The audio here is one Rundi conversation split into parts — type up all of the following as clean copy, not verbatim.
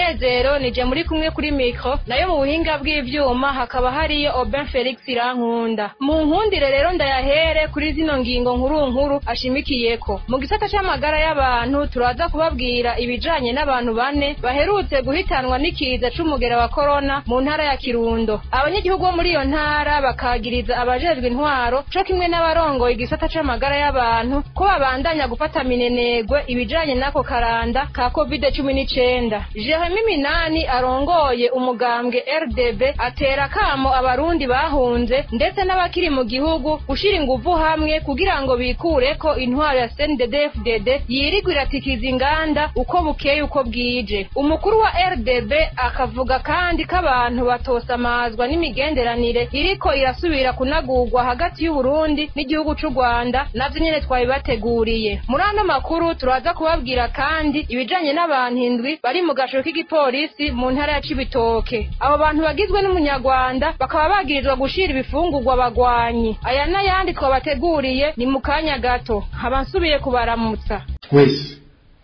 Munezero nije muri kumwe kuri micro nayo mu buhinga bw'ivyuma hakaba hariyo Aubin Felix Irankunda. Mu nkundire rero ndayahere kuri zino ngingo nkuru ashimikiyeko. Mu gisata c'amagara y'abantu turaza kubabwira ibijanye n'abantu bane baherutse guhitanwa n'ikiza c'umugera wa corona mu ntara ya Kirundo. Abanyagihugu bo muri iyo ntara bakagiriza abajejwe intwaro co kimwe n'abarongoye igisata c'amagara y'abantu ko babandanya gufata minenegwe ibijanye n'ako karanda ka COVID-19. Jeremy Minani arongoye umugambwe RDB atera kamo abarundi bahunze ndetse n'abakiri mu gihugu gushira inguvu hamwe kugira ngo bikureko intwaro ya CNDD-FDD yirigwiratikiza inganda uko bukeye uko bwije. Umukuru wa RDB akavuga kandi ko abantu batosamazwa n'imigenderanire iriko irasubira kunagurwa hagati y'u Burundi n'igihugu c'u Rwanda navyo nyene twabibateguriye. Muri ano makuru turaza kubabwira kandi ibijanye n'abantu indwi bari mu gasho k'igipolisi mu ntara ya Cibitoke. Abo bantu bagizwe n'umunyarwanda bakaba bagirizwa gushira ibifungurwa bagwanyi. Aya n'ayandi twabateguriye ni mu kanya gato. Abansubiye kubaramutsa. Twese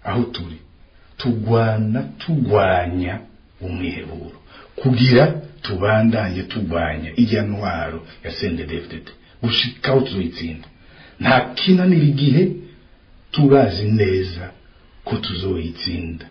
aho turi tugwanya umwiheburo kugira tubandanye tugwanya ijya ntwaro ya CNDD-FDD gushikaho tuzoyitsinda. Nta kinanira igihe turazi neza ko tuzoyitsinda.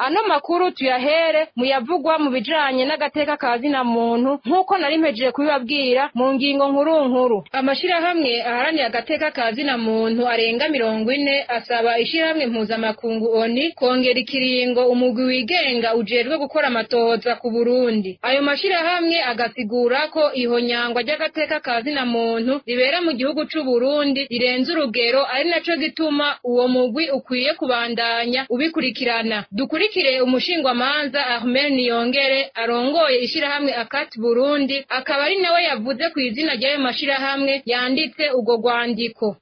Ano makuru tuyahere muyavugwa mu bijanye n'agateka kazina muntu nkuko nari mpejeje kubibabwira mu ngingo nkuru. Amashirahamwe aharaniye agateka kazina muntu arenga 40 asaba ishirahamwe mpuzamakungu ONU kongera ikiringo umugwi wigenga ujejwe gukora amatohoza ku Burundi. Ayo mashirahamwe agasigura ko ihonyangwa ry'agateka kazina muntu ribera mu gihugu c'u Burundi rirenze urugero ari naco gituma uwo mugwi ukwiye kubandanya ubikurikirana. Kire umushingwamanza Ahmed Niyongere arongoye ishirahamwe Akati Burundi akaba ari nawe yavuze ku izina ry'ayo mashirahamwe yanditse ugo rwandiko.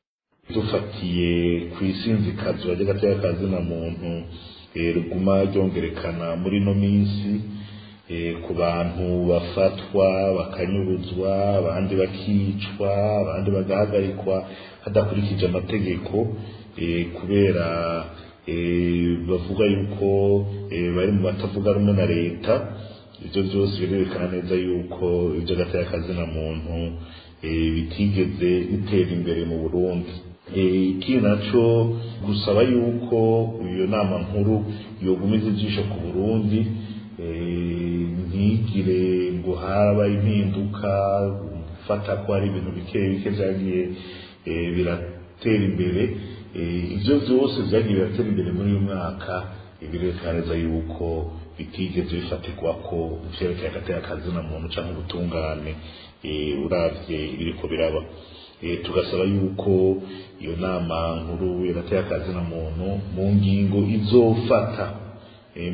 Dufatiye kwisinzikazwa ry'agateka kazina muntu ruguma ryongerekana muri no minsi ku bantu bafatwa bakanyuruzwa abandi bakicwa abandi bagahagarikwa hadakurikije amategeko kubera bavuga yuko bari mu batavuga rumwe na leta. Ibyo byose birerekana neza yuko ibyo gateka kazina muntu bitigeze bitera imbere mu Burundi. Iki naco gusaba yuko iyo nama nkuru yogumiza ijisho ku Burundi ntigire ngo haba impinduka gufata ko ari ibintu bike vyagiye biratera imbere. Ivyo vyose vyagiye biratera imbere muri uyu mwaka birerekana yuko bitigeze bifatirwako ivyerekeye agateka kazina muntu canke ubutungane uravye ibiriko biraba. Tugasaba yuko iyo nama nkuru y'agateka kazina muntu mu ngingo izofata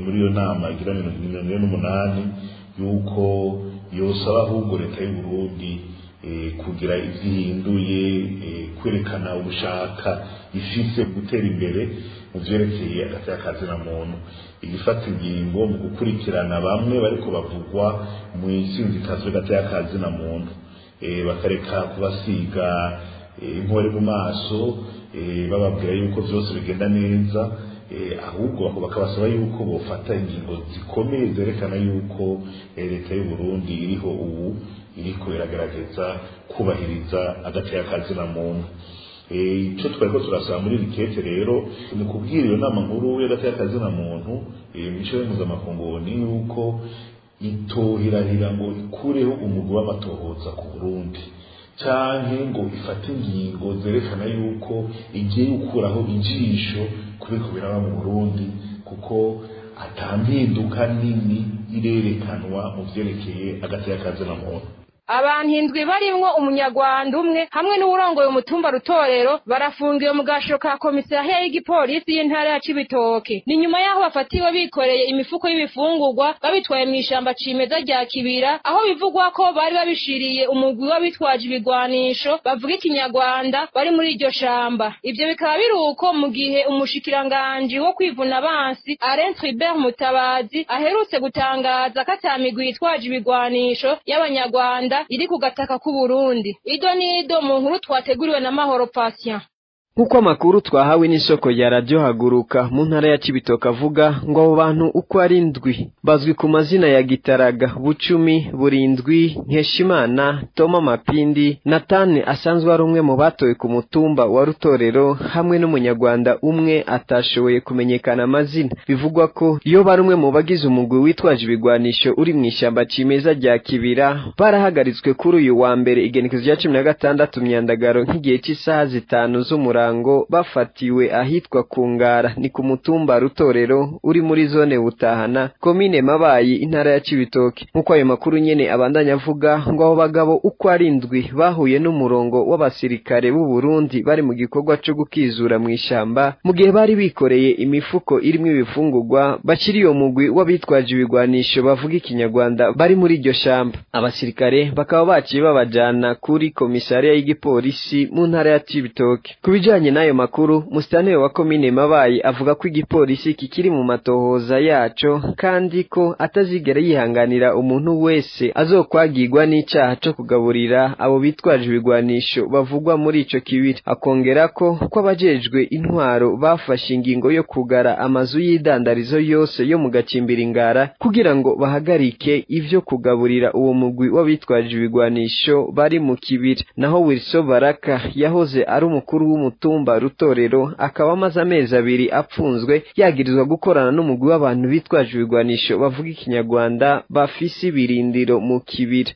muri iyo nama igira 28 yuko yosaba ahubwo leta y'u Burundi kugira ivyihinduye kwerekana ubushaka ifise gutera imbere mu vyerekeye agateka kazina muntu igifata ingingo mu gukurikirana bamwe bariko bavugwa mu isinzikazwa y'agateka kazina muntu bakareka kubasiga inkore mu maso bababwira yuko vyose bigenda neza ahubwo bakabasaba yuko bofata ingingo zikomeye zerekana yuko leta y'u Burundi iriho ubu iriko iragerageza kubahiriza agateka kazina muntu. Ico twariko turasaba muri rikete rero ni kubwira iyo nama nkuru y'agateka kazina muntu mishoye mpuzamakungu ni yuko itohirahira ngo ikureho umugwi w'amatohoza ku Burundi canke ngo ifate ingingo zerekana yuko igiye gukuraho ijisho kubiko biraba mu Burundi kuko atampinduka nini irerekanwa mu vyerekeye agateka kazina muntu. Abantu indwi barimwo umunyarwanda umwe hamwe n'uburongoye umutumba Rutorero barafungiwe mu gasho ka komisariya y'igipolisi y'intara ya Cibitoke. Ni nyuma yaho bafatiwe bikoreye imifuko y'ibifungurwa babitwaye mu ishamba cimeza rya Kibira aho bivugwa ko bari babishiriye umugwi w'abitwaje ibigwanisho bavuga ikinyarwanda bari muri iryo shamba. Ivyo bikaba biruko mu gihe umushikiranganje wo kwivuna abansi Alain Tribert Mutabazi aherutse gutangaza ko atamigwi yitwaje ibigwanisho y'abanyarwanda iri ku gataka ku Burundi. Ido nido mu nkuru twateguriwe na Mahoro Patient. Nk'uko amakuru twahawe n'isoko ya Radio Haguruka mu ntara ya Cibitoke avuga ngo abo bantu uko ari ndwi bazwi ku mazina ya Gitaraga, Bucumi, Burindwi, Nkeshimana, Toma Mapindi, Natane asanzwe ari umwe mu batowe ku mutumba wa Rutorero hamwe n'umunyarwanda umwe atashoboye kumenyekana amazina. Bivugwa ko iyo bari umwe mu bagize umugwi witwaje ibigwanisho uri mu ishyamba cimeza rya Kibira barahagaritswe kuri uyu wa mbere igenekezo rya 16 Myandagaro nk'igihe cy'isaha 5 z'umurango bafatiwe ahitwa Kungara ni ku mutumba Rutorero uri muri zone Butahana komine Mabayi intara ya Cibitoke. Nkuko ayo makuru nyene abandanya avuga ngo abo bagabo uko ari ndwi bahuye n'umurongo w'abasirikare b'u Burundi bari mu gikorwa cyo gukizura mu ishamba mu gihe bari bikoreye imifuko irimo ibifungurwa bakiri iyo mugwi w'abitwaje ibigwanisho bavuga ikinyarwanda bari muri iryo shamba. Abasirikare bakaba baciye babajana kuri komisariya y'igipolisi mu ntara ya Cibitoke. Kubijanye n'ayo makuru musitanteri wa komine Mabayi avuga ko igipolisi kikiri mu matohoza yaco kandi ko atazigera yihanganira umuntu wese azokwagirwa n'icaha co kugaburira abo bitwaje ibigwanisho bavugwa muri ico kibiri. Akongera ko abajejwe intwaro bafashe ingingo yo kugara amazu y'idandarizo yose yo mu gacimbira Ingara kugira ngo bahagarike ivyo kugaburira uwo mugwi w'abitwaje ibigwanisho bari mu kibiri. Naho Wilson Baraka yahoze ari umukuru w'umutumba Rutorero akaba amaze amezi 2 apfunzwe yagirizwa gukorana n'umugwi w'abantu bitwaje ibigwanisho bavuga ikinyarwanda bafise ibirindiro mu kibira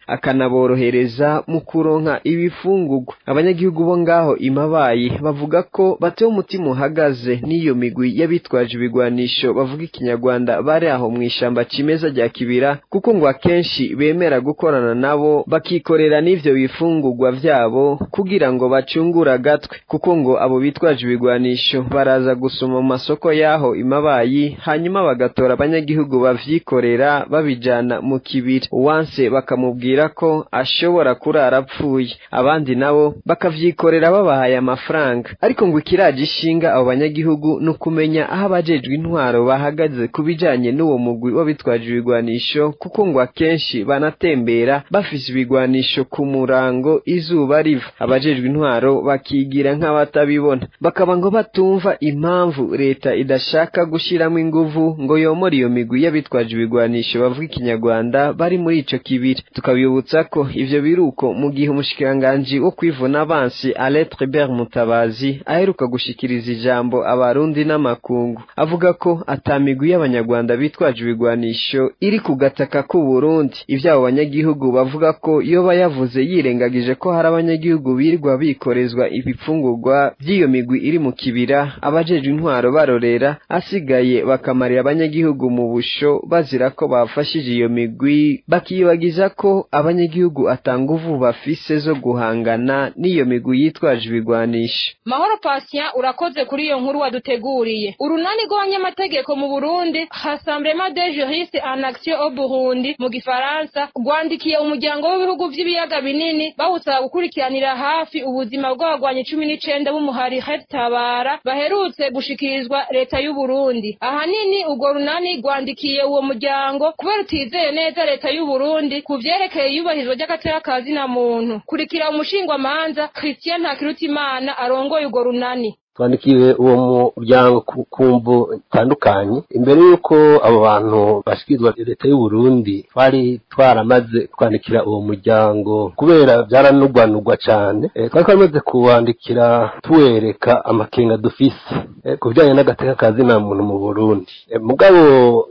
akanaborohereza mu kuronka ibifungurwa. Abanyagihugu bo ngaho Imabayi bavuga ko batewe umutima uhagaze n'iyo migwi y'abitwaje ibigwanisho bavuga ikinyarwanda bari aho mu ishamba cimeza rya Kibira kuko ngo akenshi bemera gukorana nabo bakikorera n'ivyo bifungurwa vyabo kugira ngo bacungura gatwe kuko ngo abo bitwaje ibigwanisho baraza gusoma mu masoko yaho Imabayi hanyuma bagatora abanyagihugu bavyikorera babijana mu kibiri. Uwanse bakamubwira ko ashobora kurara apfuye abandi nabo bakavyikorera babahaye amafaranga. Ariko ngo ikiraje ishinga abo banyagihugu no kumenya aho abajejwe intwaro bahagaze kubijanye n'uwo mugwi w'abitwaje ibigwanisho kuko ngo akenshi banatembera bafise ibigwanisho ku murango izuba riva. Abajejwe intwaro bakigira nk'abatabibona bakaba ngo batumva impamvu leta idashaka gushiramo inguvu ngo yomore iyo migwi y'abitwaje ibigwanisho bavuga ikinyarwanda bari muri ico kibiri. Tukabibutsa ko ivyo biruko mu gihe umushikiranganje wo kwivuna abansi Alain Tribert Mutabazi aheruka gushikiriza ijambo abarundi n'amakungu avuga ko atamigwi y'abanyarwanda bitwaje ibigwanisho iri ku gataka k'u Burundi. Ivyabo banyagihugu bavuga ko iyo bayavuze yirengagije ko hari abanyagihugu birirwa bikorezwa ibifungurwa by'iyo migwi iri mu kibira abajejwe intwaro barorera asigaye bakamarira abanyagihugu mu busho bazira ko bafashije iyo migwi bakiyibagiza ko abanyagihugu atanguvu bafise zo guhangana n'iyo migwi yitwaje ibigwanisho. Mahoro Patient urakoze kuri iyo nkuru waduteguriye. Urunani rw'abanyamategeko mu Burundi Rassemblement des juristes en action au Burundi mu Gifaransa rwandikiye umuryango w'ibihugu vy'ibiyaga binini bawusaba gukurikiranira hafi ubuzima bw'abagwanyi 19 b'umuhari Tabara baherutse gushikirizwa leta y'u Burundi. Ahanini urwo runani rwandikiye uwo muryango kubera utizeye neza leta y'u Burundi kuvyerekeye iyubahirizwa ry'agateka kazina muntu. Kurikira umushingwamanza Christian Ntakirutimana arongoye urwo runani. Twandikiwe uwo muryango kumvo itandukanye imbere yuko abo bantu bashikirizwa leta y'u Burundi twari twaramaze kwandikira uwo muryango kubera byaranugwanugwa cyane. Twari twamaze kuwandikira tuwereka amakenga dufise kujyanye n'agateka kazina muntu mu Burundi. Mugabo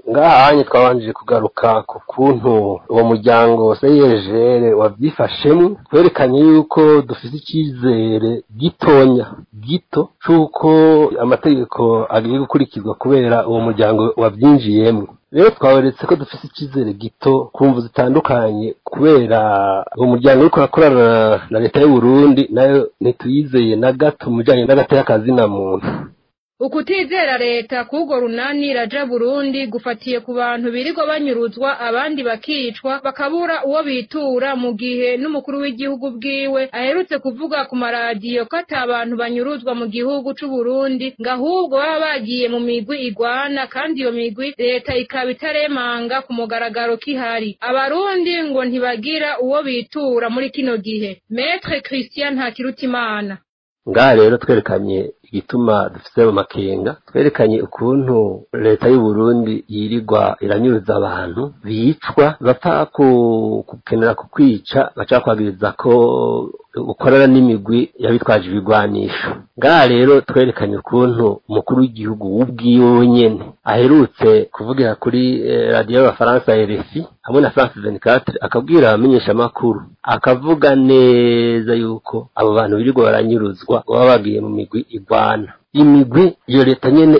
ngahanye twabanjije kugaruka ku kuntu uwo muryango CIRGL wabyifashemo twerekanye yuko dufise icyizere gito uko amategeko agiye gukurikizwa kubera uwo muryango wabyinjiyemo. Rero twaweretse ko dufise icyizere gito kumvu zitandukanye kubera uwo muryango uriko akorana na leta y'u Burundi nayo ntituyizeye na gato mujanye n'agateka kazina muntu. Ukutizera leta kugo runani raja Burundi gufatiye ku bantu birirwa banyuruzwa abandi bakicwa bakabura uwo bitura mu gihe n'umukuru w'igihugu bwiwe aherutse kuvuga ku maradiyo ko abantu banyuruzwa mu gihugu c'u Burundi ngahubwo baba bagiye mu migwi igwana kandi iyo migwi leta ikaba itaremanga ku mugaragaro kihari. Abarundi ngo ntibagira uwo bitura muri kino gihe. Maître Christian Ntakirutimana ngaha rero twerekanye igituma dufite mu makenga twerekanye ukuntu leta y'u Burundi yirirwa iranyuruza abantu bicwa bapfa kukenera kukwica baca kwagiriza ko ukorana n'imigwi yabitwaje ibigwanisho. Ngaha rero twerekanye ukuntu umukuru w'igihugu w'ubwiwe nyene aherutse kuvugira kuri radio y'Abafaransa RFI hamwe na France 24 akabwira abamenyesha makuru akavuga neza yuko abo bantu birirwa baranyuruzwa baba bagiye mu migwi igwana. Imigwi iyo leta nyene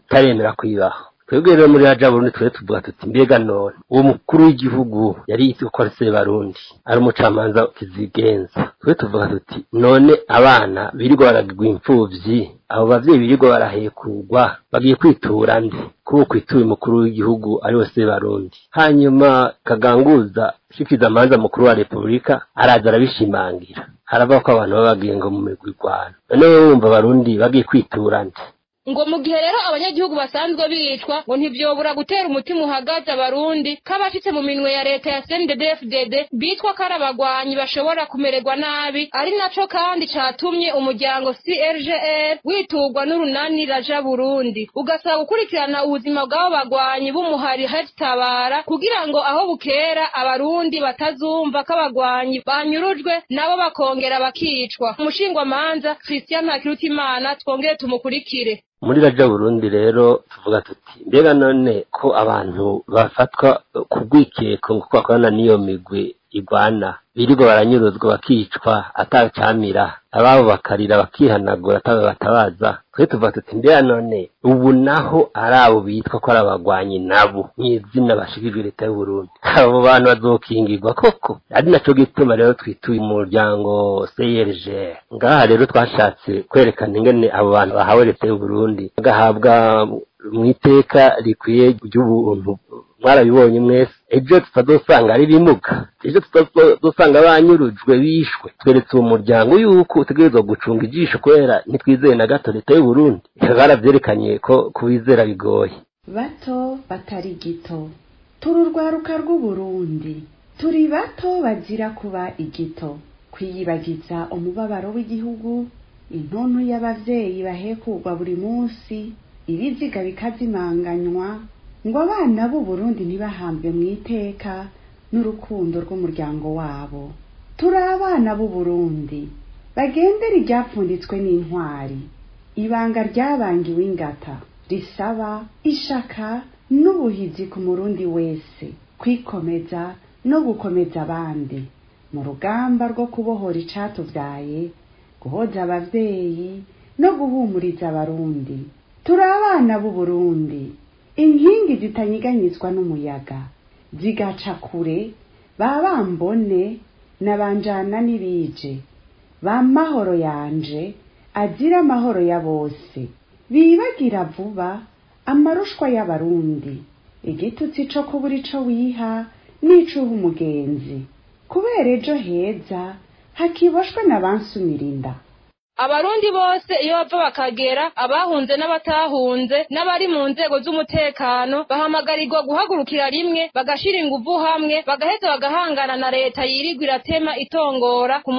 itaremera kwibaho. Twebwe rero muri Raja Burundi twe tuvuga tuti mbega none uwo mukuru w'igihugu yari yitwa ko ari Barundi ari umucamanza kizigenza. Twe tuvuga tuti none abana birirwa baragirwa impfuvyi abo bavyeyi birirwa barahekurwa bagiye kwitura nde kuko kwituye umukuru w'igihugu ari wose Barundi. Hanyuma Kaganguza shikiza amanza mukuru wa Republika araza arabishimangira aravuga ko abantu babagiye ngo mu migwi igwana. None wumva Barundi bagiye kwitura nde ngo mu gihe rero abanyagihugu basanzwe bicwa ngo ntivyobura gutera umutima uhagaze abarundi kabashitse mu minwe ya leta ya CNDD-FDD bitwa karabagwanyi bashobora kumererwa nabi ari naco kandi catumye umuryango CRGR witugwa n'urunani Raja Burundi ugasaba gukurikirana ubuzima bw'abo bagwanyi b'umuhari Hajitabara kugira ngo aho bukera abarundi batazumva kabagwanyi banyurujwe nabo bakongera bakicwa. Umushingwamanza Christian Ntakirutimana twongere tumukurikire. Muri Raja Burundi rero tuvuga tuti mbega none ko abantu bafatwa kugwikeko ngo kwakorana n'iyo migwi igwana birirwa baranyuruzwa bakicwa atacamira ababo bakarira bakihanagura atabe batabaza. Twe tuvuga tuti mbega none ubu naho ari abo bitwa ko arabagwanyi nabo n'izina bashikijwe leta y'u Burundi abo bantu bazokingirwa koko. Ari naco gituma rero twituye umuryango CRG. Ngaha rero twashatse kwerekana ingene abo bantu bahawe leta y'u Burundi bagahabwa mwiteka rikwiye ry'ubuntu. Mwarabibonye mwese ejo tutazosanga ari bimuga, ejo tutazosanga banyurujwe bishwe. Tweretse uwo muryango yuko utegerezwa gucunga ijisho kubera ntitwizeye na gato leta y'u Burundi. Baravyerekanye ko kubizera bigoye. Bato batari gito turi urwaruka rw'u Burundi, turi bato bazira kuba igito, kwiyibagiza umubabaro w'igihugu, intonto y'abavyeyi bahekurwa buri munsi, ibiziga bikazimanganywa ngo abana b'u Burundi ntibahambwe mu iteka n'urukundo rw'umuryango wabo. Turi abana b'u Burundi bagendera iryapfunditswe n'intwari, ibanga ryabangiwe ingata risaba ishaka n'ubuhizi ku murundi wese kwikomeza no gukomeza abandi mu rugamba rwo kubohora icatuvyaye, guhoza abavyeyi no guhumuriza abarundi. Turi abana b'u Burundi inkingi zitanyiganyizwa n'umuyaga zigaca kure babambone nabanjana n'ibije bamahoro yanje azira amahoro ya bose, bibagira vuba amarushwa y'abarundi, igitutsi co kubura ico wiha n'icuha umugenzi, kubera ejo heza hakiboshwe n'abansumirinda. Abarundi bose iyo bava bakagera abahunze n'abatahunze n'abari mu nzego z'umutekano bahamagarirwa guhagurukira rimwe bagashira inguvu hamwe bagaheza bagahangana na leta yirigwa iratema itongora ku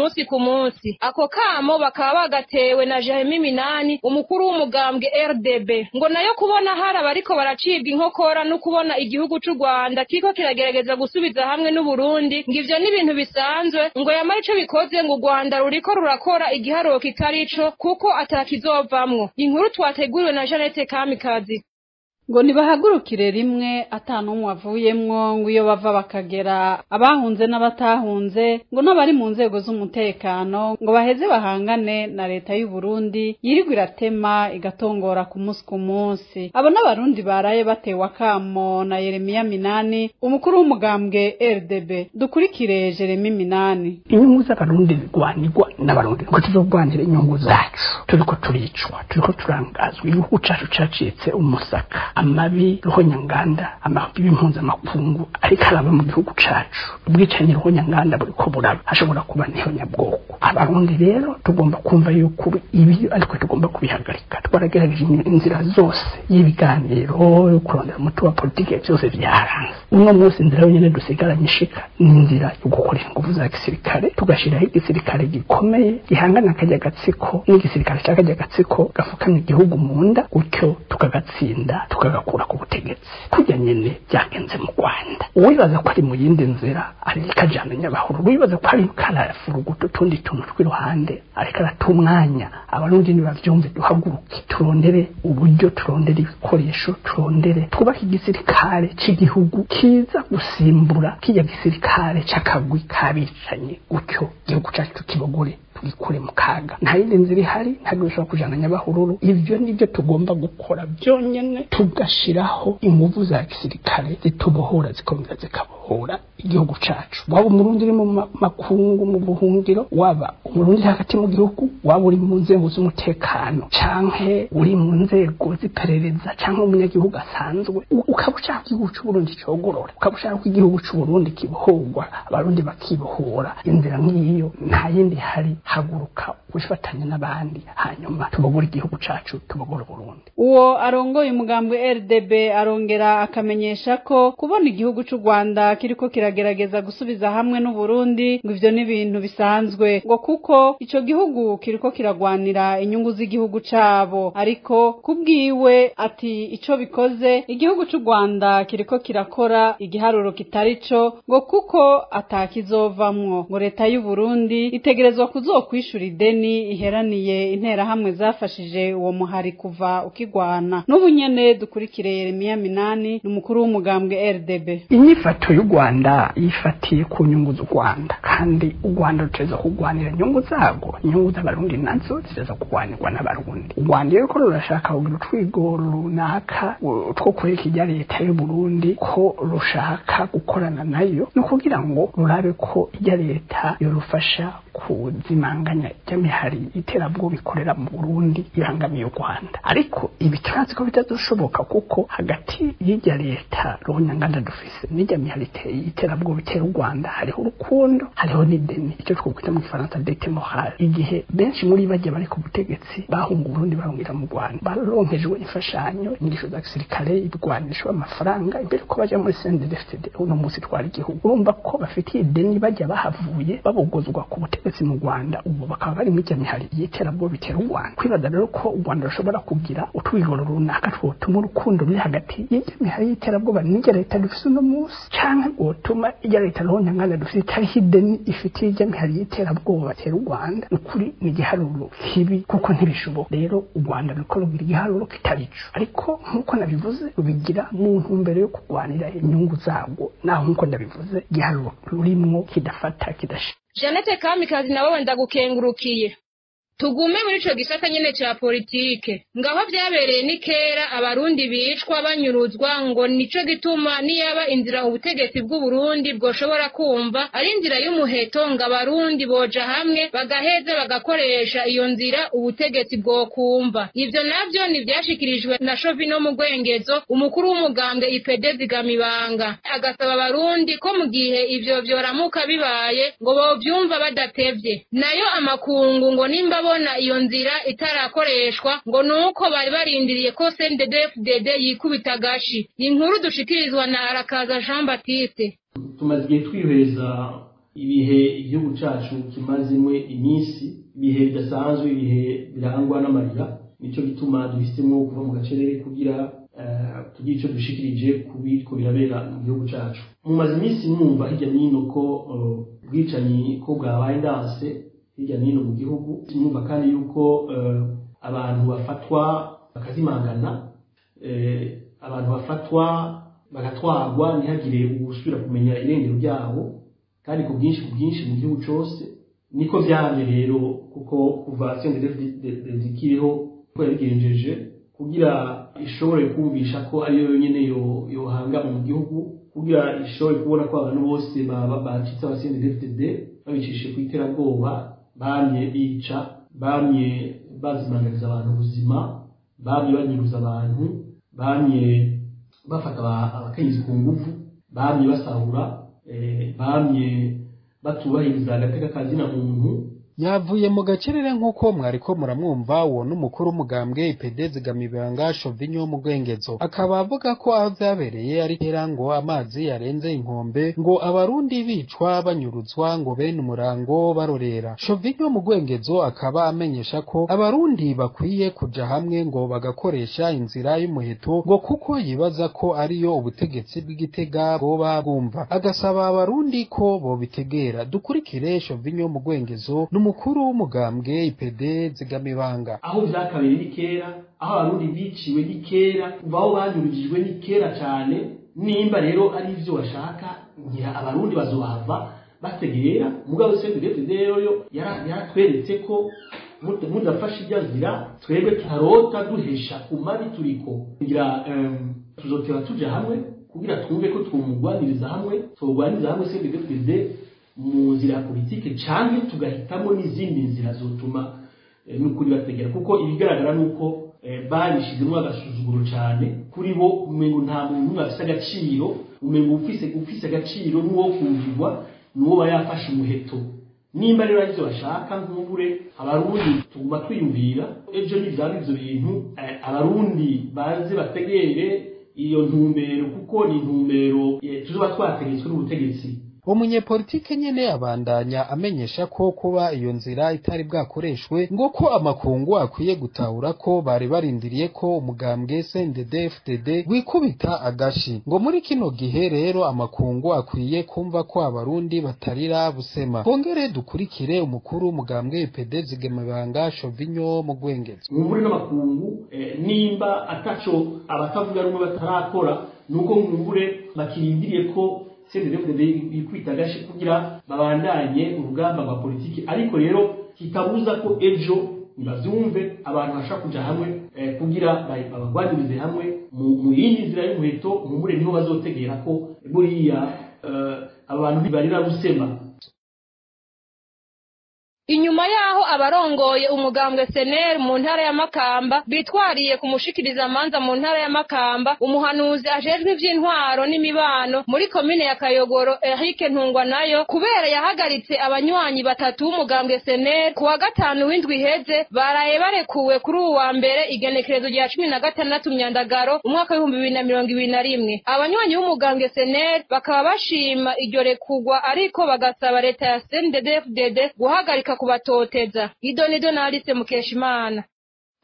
munsi. Ako kamo bakaba bagatewe na Jeremy Minani umukuru w'umugambwe RDB ngo nayo kubona hari abariko baracibwa inkokora no kubona igihugu c'u Rwanda kiko kiragerageza gusubiza hamwe n'u Burundi ngo ivyo ni ibintu bisanzwe ngo yamara ico bikoze ngo u Rwanda ruriko rurakora igiharuko tarico kuko atakizovamwo. Inkuru twateguriwe na Jeanette Kamikazi. Ngo nibahagurukire rimwe atanumwe avuyemwo ngo iyo bava bakagera abahunze n'abatahunze ngo n'abari mu nzego z'umutekano ngo baheze bahangane na leta y'u Burundi yirigwa iratema igatongora ku munsi. Abo n'abarundi baraye batewe akamo na Yeremiya Minani umukuru w'umugambwe RDB. Dukurikire Jeremy Minani. Inyungu z'abarundi zigwanirwa n'abarundi ngo tuzogwanira inyungu zacu, turiko turicwa, turiko turangazwa, igihugu cacu cacitse umusaka. amabi ruhonyanganda amabi mpuzamakungu ariko araba mu gihugu cacu ubwicanyi ruhonyanganda buriko buraba hashobora kuba n'ihonyabwoko abarundi rero tugomba kumva yuko ibi ariko tugomba kubihagarika twaragerageje inzira zose y'ibiganiro yo kurondera umuti wa politike byose byaranze uno munsi inzira yonyine dusigaranye ishika ni inzira yo gukoresha ingufu za gisirikare tugashiraho igisirikare gikomeye gihangana akajya gatsiko n'igisirikare cyakajya gatsiko gafukamye igihugu mu nda gutyo tukagatsinda tukagakura ku butegetsi kujya nyene byagenze mu Rwanda uwibaza ko ari mu yindi nzira ari kajana nyabahuru wibaza ko ari karafurugutu tundi tuntu twiruhande ariko aratumwanya abarundi nibavyumve duhaguruke turondere uburyo turondere ibikoresho turondere twubaka igisirikare cy'igihugu kiza gusimbura kijya gisirikare cy'akagwi kabicanye gutyo igihugu cyacu kibogore tugikure mu kaga nta yindi nzira ihari ntabwo bishobora kujana nyabahururu ivyo nibyo tugomba gukora byonyene tugashiraho ingufu za gisirikare zitubohora zikomeza zikabohora igihugu cacu waba umurundi uri mu makungu mu buhungiro waba umurundi hagati mu gihugu waba uri mu nzego z'umutekano canke uri mu nzego z'iperereza canke umunyagihugu asanzwe ukaba ushaka igihugu c'uburundi cogorora ukaba ushaka ko igihugu c'uburundi kibohorwa abarundi bakibohora inzira nk'iyo nta yindi hari haguruka wifatanya n'abandi hanyuma tubogora igihugu cacu tubogora Burundi uwo arongoye umugambwe RDB arongera akamenyesha ko kubona igihugu c'u Rwanda kiriko kiragerageza gusubiza hamwe n'u Burundi ngo ivyo ni ibintu bisanzwe ngo kuko ico gihugu kiriko kiragwanira inyungu z'igihugu cabo ariko kubwiwe ati ico bikoze igihugu c'u Rwanda kiriko kirakora igiharuro kitari co ngo kuko atakizovamwo ngo leta y'u Burundi itegerezwa kuzokwishura ideni iheraniye interahamwe zafashije uwo muhari kuva ukigwana n'ubu nyene dukurikire Yeremiya Minani n'umukuru w'umugambwe RDB inyifato y'u Rwanda yifatiye ku nyungu z'u Rwanda kandi u Rwanda ruteza kugwanira inyungu zago inyungu z'abarundi nazo ziteza kugwanirwa n'abarundi u Rwanda rero ko rurashaka kugira utwigoro runaka two kureka ijya leta y'u Burundi ko rushaka gukorana nayo no kugira ngo rurabe ko ijya leta yorufasha kuzimanganya ry'amihari iterabwoba bikorera mu Burundi irangamiye u Rwanda ariko ibi turazi ko bitazoshoboka kuko hagati y'ijya leta ruhonyanganda dufise n'ijya mihari iterabwoba bitera u Rwanda hariho urukundo hariho n'ideni icyo twokwita mu Faransa dette morale igihe benshi muri bajya bari ku butegetsi bahunga Burundi bahungira mu Rwanda baronkejwe imfashanyo ingisho za gisirikare ibigwanisho amafaranga imbere ko baje muri CNDD-FDD uno munsi twari igihugu urumva ko bafitiye ideni bajya bahavuye babogozwa ku butegetsi mu Rwanda ubu bakaba bari muri mihari y'iterabwoba bitera u Rwanda kwibaza rero ko u Rwanda rushobora kugira utwigoro runaka twotuma urukundo ruri hagati y'ijya mihari y'iterabwoba n'ijya leta dufise uno munsi canke gutuma ijya leta ruhonyanganda dufise itari hideni ifitiye ijya mihari y'iterabwoba batera u Rwanda ukuri ni igiharuro kibi kuko ntibishoboka rero u Rwanda ruko rugira igiharuro kitarico ariko nkuko nabivuze rubigira mu ntumbero yo kurwanira inyungu zago naho nkuko ndabivuze igiharuro rurimwo kidafata kidashira Jeannette Kamikazi nawe ndagukengurukiye tugume muri ico gisata nyene ca politike ngaho vyabereye ni kera abarundi bicwa banyuruzwa ngo nico gituma niyaba inzira ubutegetsi bw'u Burundi bwoshobora kumva ari inzira y'umuheto ngo abarundi boja hamwe bagaheze bagakoresha iyo nzira ubutegetsi bwo kumva ivyo navyo ni vyashikirijwe na Shovino mu Gwengezo umukuru w'umugambwe IPD Zigamibanga agasaba abarundi ko mu gihe ivyo vyoramuka bibaye ngo bovyumva badatevye nayo amakungu ngo nimba bona iyo nzira itarakoreshwa ngo nuko bari barindiriye ko CNDD-FDD yikubita gashi inkuru dushikirizwa na Arakaza Jean Baptiste tumaze igihe twihweza ibihe igihugu cacu kimazimwe iminsi ibihe bidasanzwe ibihe birangwa n'amarira nico gituma duhisemo kuva mu gacerere kugira tugira ico dushikirije kubiko birabera mu gihugu cacu mumaze iminsi mwumva hirya nino ko ubwicanyi ko bwabaye ndanse hirya nino mu gihugu mwumva kandi yuko abantu bafatwa bakazimangana abantu bafatwa bagatwarwa ntihagire ubusubira kumenya irengero ryabo kandi ku bwinshi mu gihugu cyose niko vyamye rero kuko kuva CNDD-FDD kiriho ko yabigenjeje kugira ishobore kumvisha ko ariyo yonyene yohanga mu gihugu kugira ishobore kubona ko abantu bose bacitse aba CNDD-FDD babicishije ku iterabwoba bamye bica bamye bazimangariza abantu ubuzima bamye banyuruza abantu bamye bafata abakenyezi ku nguvu, bamye basahura, bamye batubahiriza agateka kazina muntu. Yavuye mu gacerere nk'uko mwariko muramwumva uwo n'umukuru w'umugambwe IPD Zigamibanga Chauvinho mu Rwengezo, akaba avuga ko aho vyabereye ari kera ngo amazi yarenze inkombe, ngo abarundi bicwa banyuruzwa ngo bene umurango barorera. Chauvinho mu Rwengezo akaba amenyesha ko abarundi bakwiye kuja hamwe ngo bagakoresha inzira y'umuheto, ngo kuko yibaza ko ariyo ubutegetsi bw'Igitega bwoba bwumva, agasaba abarundi ko bobitegera. Dukurikire Chauvinho mu Rwengezo umukuru w'umugambwe IPD Zigamibanga. Aho vyakabereye ni kera, aho abarundi biciwe ni kera, baho banyurujijwe ni kera cyane. Nimba rero ari ivyo bashaka, ngira abarundi bazohava bategera. Mugabo CNDD rero yaratweretse ko mudafasha ibyo azira, twebwe tarota duhesha kumabi turiko. Ngira tuzoteba tuja hamwe kugira twumve ko twumugwaniriza hamwe, twogwaniriza hamwe CNDD mu nzira ya politike canke tugahitamo n'izindi nzira zotuma n'ukuri bategera, kuko ibigaragara nuko barishizemo agasuzuguro cyane kuri bo. Umengo nta muntu umwe afise agaciro, umengo ufise agaciro n'uwo kumvirwa n'uwo bayafashe umuheto. Nimba rero arivyo bashaka, nk'ubure abarundi tuguma twiyumvira ejo n'ivyaba ivyo bintu, abarundi baze bategere iyo ntumbero, kuko ni intumbero tuzoba twategetswe n'ubutegetsi. Umunyepolitike nyene abandanya amenyesha ko kuba iyo nzira itari bwakoreshwe, ngo ko amakungu akwiye gutahura ko bari barindiriye ko umugambwe CNDD-FDD wikubita agashi, ngo muri kino gihe rero amakungu akwiye kumva ko abarundi batarira busema. Kongere dukurikire umukuru w'umugambwe IPD Zigamibanga Chauvinho mu Rwengezo. Muri n'amakungu nimba ataco abatavuga rumwe batarakora, nuko mwumbure bakirindiriye ko CNDD ikwita gashi kugira babandanye urugamba rwa politiki. Ariko rero kitabuza ko ejo nibavyumve abantu bashaka kuja hamwe kugira babagwanirize hamwe mu yindi nzira y'umuheto. Mumure niho bazotegera ko buriya abantu barira busema. Inyuma yaho abarongoye umugambwe SNL mu ntara ya Makamba bitwariye kumushikiriza manza mu ntara ya Makamba, umuhanuzi ajejwe ivy'intwaro n'imibano muri komine ya Kayogoro Eric Ntungwanayo, kubera yahagaritse abanywanyi batatu b'umugambwe SNL kuwa gatanu w'indwi iheze, baraye barekuwe kuri uwa mbere igenekerezo rya 16 Myandagaro umwaka wa 2021. Abanywanyi b'umugambwe SNL bakaba bashima iryo rekugwa, ariko bagasaba leta ya CNDD-FDD guhagarika kubatoteza. Idonido na Alice Mukeshimana.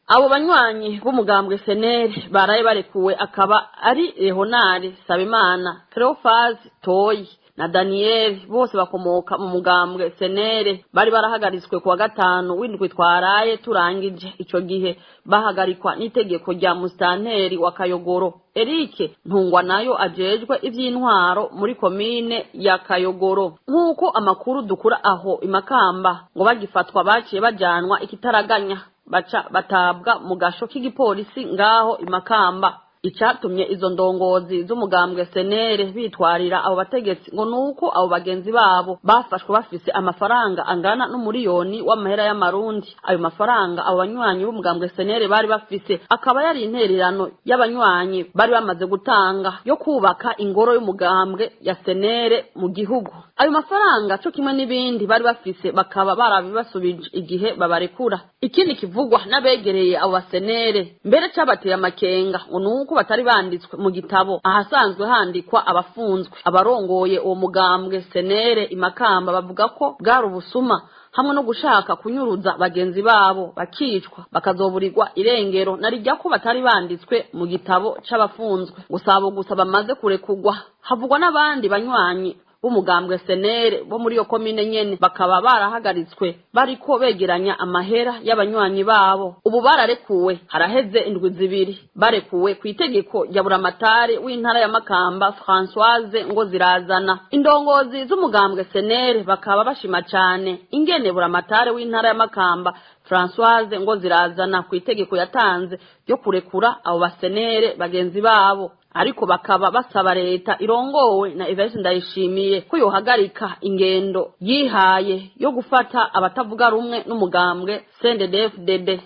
Abo banywanyi b'umugambwe SNL baraye barekuwe akaba ari Leonard Sabimana, Cleophas Toyi na Daniel, bose bakomoka mu mugambwe SNL. Bari barahagaritswe kuwa gatanu w'indwi twaraye turangije. Ico gihe bahagarikwa n'itegeko rya mustanteri wa Kayogoro Eric Ntungwanayo ajejwe ivy'intwaro muri komine ya Kayogoro. Nk'uko amakuru dukura aho imakamba, ngo bagifatwa baciye bajanwa ikitaraganya, baca batabwa mu gasho k'igipolisi ngaho imakamba. Icatumye izo ndongozi z'umugambwe SNL bitwarira abo bategetsi ngo nuko abo bagenzi babo bafashwe bafise amafaranga angana n'umuriyoni w'amahera y'amarundi. Ayo mafaranga abo banywanyi b'umugambwe SNL bari bafise akaba yari intererano y'abanywanyi bari bamaze gutanga yo kubaka ingoro y'umugambwe ya SNL mu gihugu. Ayo mafaranga cyo kimwe n'ibindi bari bafise bakaba barabibasubije igihe babarekura. Ikindi kivugwa n'abegereye abo basenere mbere cabateye amakenga ngo nuko batari banditswe mu gitabo ahasanzwe handikwa abafunzwe. Abarongoye uwo mugambwe SNL imakamba bavuga ko bwari ubusuma hamwe no gushaka kunyuruza bagenzi babo bakicwa bakazoburirwa irengero, narijya ko batari banditswe mu gitabo c'abafunzwe. Gusaba bamaze kurekugwa. Havugwa n'abandi banywanyi b'umugambwe SNL bo muri yo komine nyene bakaba barahagaritswe bariko begeranya amahera y'abanywanyi babo. Ubu bararekuwe haraheze indwi zibiri, barekuwe ku itegeko rya buramatari w'intara ya Makamba Françoise Ngozirazana. Indongozi z'umugambwe SNL bakaba bashima cyane ingene buramatari w'intara ya Makamba Françoise Ngozirazana ku itegeko yatanze ryo kurekura abo basenere bagenzi babo, ariko bakaba basaba leta irongowe na Evariste Ndayishimiye ko yohagarika ingendo yihaye yo gufata abatavuga rumwe n'umugambwe CNDD-FDD.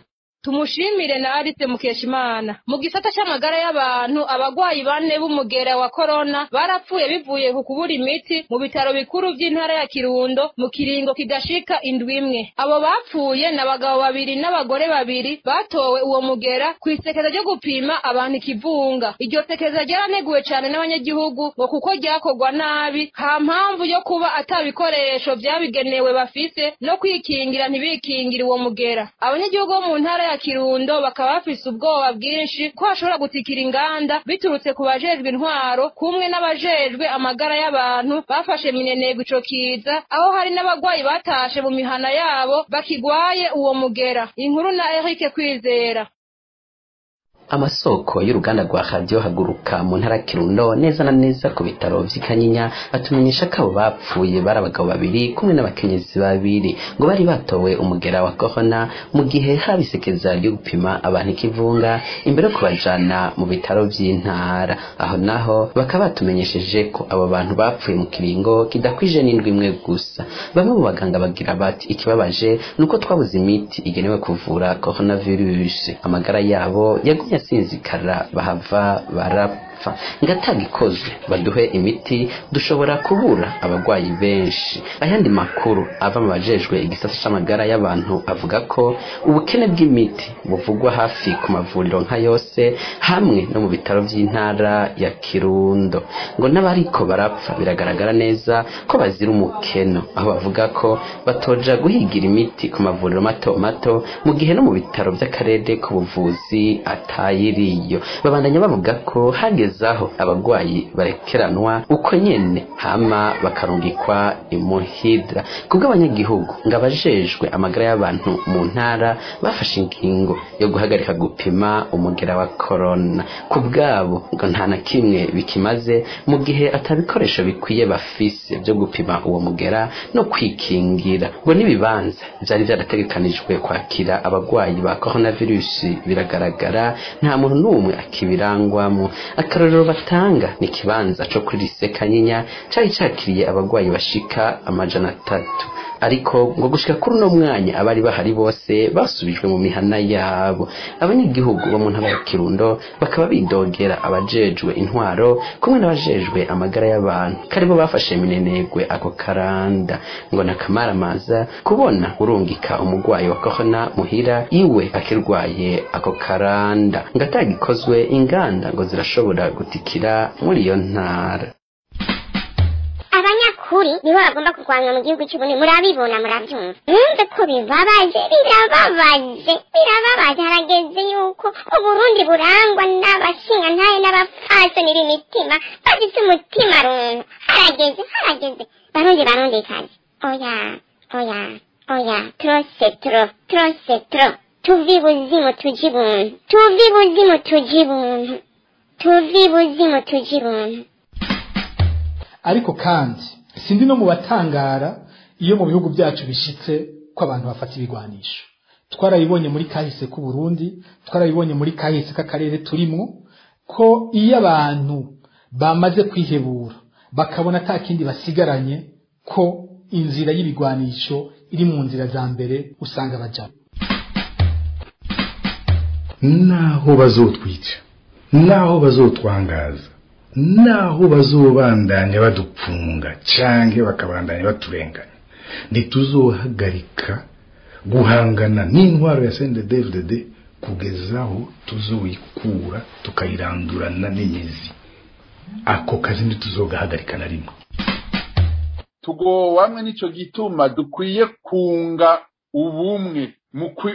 Tumushimire na Alice Mukeshimana. Mu gisata c'amagara y'abantu abagwayi 4 b'umugera wa corona barapfuye bivuye ku kubura imiti mu bitaro bikuru by'intara ya Kirundo mu kiringo kidashika indwi imwe. Abo bapfuye n'abagabo 2 n'abagore 2 batowe uwo mugera kwisekeza ryo gupima abantu ikivunga. Iryo sekeza ryaraneguwe cyane n'abanyagihugu ngo kuko ryakogwa nabi ha mpamvu yo kuba atabikoresho byabigenewe bafise no kwikingira ntibikingira uwo mugera. Abanyagihugu bo mu ntara ya Kirundo bakaba bafise ubwoba bwinshi ko hashobora gutikira inganda biturutse ku bajejwe intwaro kumwe n'abajejwe amagara y'abantu bafashe minenegwa ico kiza aho hari n'abagwayi batashe mu mihana yabo bakigwaye uwo mugera. Inkuru na Eric Kwizera. Amasoko y'uruganda rwa radio haguruka mu ntara Kirundo neza na neza ku bitaro vy'Ikanyinya batumenyesha ko bapfuye barabagabo 2 kumwe n'abakenyezi 2 ngo bari batowe umugera wa corona mu gihe habisekeza ryo gupima abantu ikivunga imbere ko bajana mu bitaro vy'intara. Aho naho bakaba batumenyesheje ko abo bantu bapfuye mu kiringo kidakwije n'indwi imwe gusa. Bamwe mu baganga bagira bati ikibabaje nuko twabuze imiti igenewe kuvura coronavirus. Amagara yabo yagumye sinzikara bahava barapfa ngatagikozwe baduhe imiti dushobora kubura abagwayi benshi. Ayandi makuru ava mu bajejwe igisata c'amagara y'abantu avuga ko ubukene bw'imiti buvugwa hafi ku mavuriro nka yose hamwe no mu bitaro by'intara ya Kirundo ngo n'abariko barapfa biragaragara neza ko bazira umukeno, aho bavuga ko batoja guhigira imiti ku mavuriro mato mato mu gihe no mu bitaro by'akarere k'ubuvuzi atayiriyo. Babandanya bavuga ko hagezaho abagwayi barekeranwa uko nyene hama bakarungikwa imuhidra. Kubwo abanyagihugu ngabajejwe amagara y'abantu mu ntara bafashe ingingo yo guhagarika gupima umugera wa corona. Kubgabo ngo nta na kimwe bikimaze mu gihe atabikoresho bikwiye bafise byo gupima uwo mugera no kwikingira. Ngo nibibanza byari byarategekanijwe kwakira abagwayi ba coronavirus biragaragara nta muntu n'umwe akibirangwamo. Akarorero batanga ni kibanza cyo kuri Kanyinya cyari cyakiriye abagwayi bashika 300 ariko ngo gushika kuri no mwanya abari bahari bose basubijwe mu mihana yabo. Abanyagihugu bo mu ntara ya Kirundo bakaba bidogera abajejwe intwaro kumwe n'abajejwe amagara y'abantu karibo bafashe minenegwe ako karanda. Ngo nakamaramaza kubona urungika umugwayi wa corona muhira iwe akirwaye ako karanda ngatagikozwe inganda ngo zirashobora gutikira muri iyo ntara. Abanyakuri nibo bagomba kurwanya mu gihugu cy'Uburundi murabibona murabyumva. Numve ko birababaje harageze yuko Uburundi burangwa n'abashinga ntaye n'abafasoni b'imitima bafite umutima runtu. Harageze barundi kazi. Oya trose tuvi buzimu tujibuntu. Ariko kandi sindi no mu batangara iyo mu bihugu byacu bishitse ko abantu bafata ibigwanisho. Twarabibonye muri kahise ku Burundi, twarabibonye muri kahise k'akarere turimo ko iyo abantu bamaze kwihebura bakabona atakindi basigaranye ko inzira y'ibigwanisho iri mu nzira za mbere usanga baja. Naho bazotwica, naho bazotwangaza, naho bazobandanya badupfunga canke bakabandanya baturenganya, ntituzohagarika guhangana n'intwaro ya CNDD-FDD kugezaho tuzoyikura tukayirandurana n'imizi. Ako kazi ntituzogahagarika na rimwe. Tugowamwe nico gituma dukwiye kunga ubumwe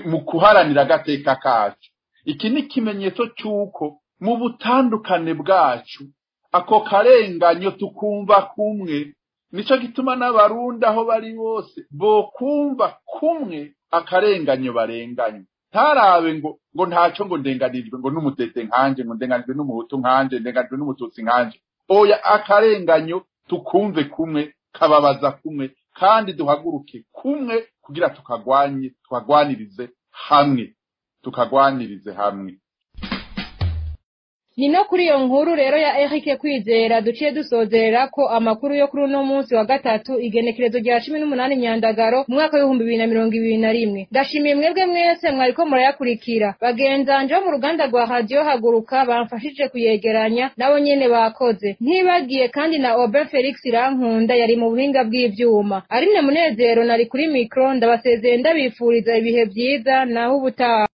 mu kuharanira agateka kacu. Iki ni kimenyetso cyuko mu butandukane bwacu ako karenganyo tukumva kumwe. Nico gituma n'abarundi aho bari bose bo kumva kumwe akarenganyo barenganye. Ntarabe ngo ntaco ngo ndenganirijwe ngo n'umutete nkanje ngo ndenganijwe n'umuhutu nkanje ndenganijwe n'umututsi nkanje. Oya akarenganyo tukumve kumwe kababaza kumwe kandi duhaguruke kumwe kugira tukagwanirize hamwe. ni no kuri iyo nkuru rero ya Eric Kwizera duciye dusozerera ko amakuru yo kuri uno munsi wa gatatu igenekerezo rya 18 Nyandagaro mu mwaka wa 2021 ndashimiye mwebwe mwese mwariko murayakurikira bagenzanje bo mu ruganda rwa Radio Haguruka bamfashije kuyegeranya nabo nyene bakoze ntibagiye kandi na Oben Felix Irankunda yari mu buhinga bw'ivyuma Arine Munezero nari kuri micro ndabasezeye ndabifuriza ibihe byiza naho ubutaha